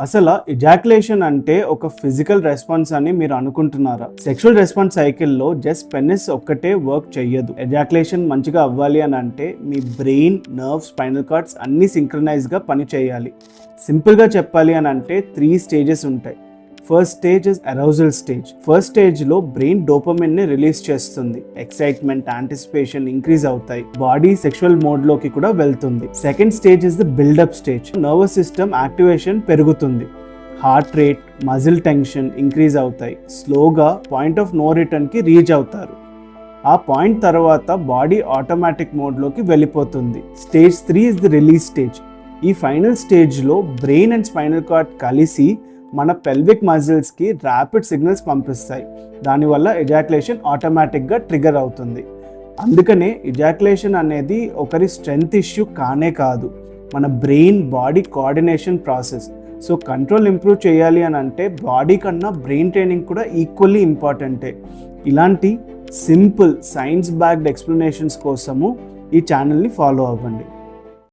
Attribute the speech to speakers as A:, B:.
A: అసలు ఎజాక్యులేషన్ అంటే ఒక ఫిజికల్ రెస్పాన్స్ అని మీరు అనుకుంటున్నారా? సెక్షువల్ రెస్పాన్స్ సైకిల్లో జస్ట్ పెనిస్ ఒక్కటే వర్క్ చెయ్యదు. ఎజాక్యులేషన్ మంచిగా అవ్వాలి అని అంటే మీ బ్రెయిన్, నర్వ్స్, స్పైనల్ కార్డ్స్ అన్నీ సింక్రనైజ్గా పని చేయాలి. సింపుల్గా చెప్పాలి అని అంటే 3 స్టేజెస్ ఉంటాయి. First stage is arousal stage. First స్టేజ్లో బ్రెయిన్ డోపమిన్ని రిలీజ్ చేస్తుంది. ఎక్సైట్మెంట్, యాంటిసిపేషన్ ఇంక్రీజ్ అవుతాయి. బాడీ సెక్షువల్ మోడ్లోకి కూడా వెళ్తుంది. Second stage is the buildup stage. Nervous system activation పెరుగుతుంది. Heart rate, muscle tension increase అవుతాయి. స్లోగా పాయింట్ ఆఫ్ నో రిటర్న్కి రీచ్ అవుతారు. ఆ పాయింట్ తర్వాత బాడీ ఆటోమేటిక్ మోడ్లోకి వెళ్ళిపోతుంది. Stage 3 is the release stage. ఈ ఫైనల్ స్టేజ్లో బ్రెయిన్ అండ్ స్పైనల్ కార్డ్ కలిసి మన పెల్విక్ మజిల్స్కి ర్యాపిడ్ సిగ్నల్స్ పంపిస్తాయి. దానివల్ల ఎజాక్యులేషన్ ఆటోమేటిక్గా ట్రిగర్ అవుతుంది. అందుకనే ఎజాక్యులేషన్ అనేది ఒకరి స్ట్రెంగ్త్ ఇష్యూ కానే కాదు, మన brain body coordination process. So control improve చేయాలి అని అంటే బాడీ కన్నా బ్రెయిన్ ట్రైనింగ్ కూడా ఈక్వల్లీ ఇంపార్టెంటే. ఇలాంటి సింపుల్ సైన్స్ బ్యాక్డ్ ఎక్స్ప్లెనేషన్స్ కోసము ఈ ఛానల్ని ఫాలో అవ్వండి.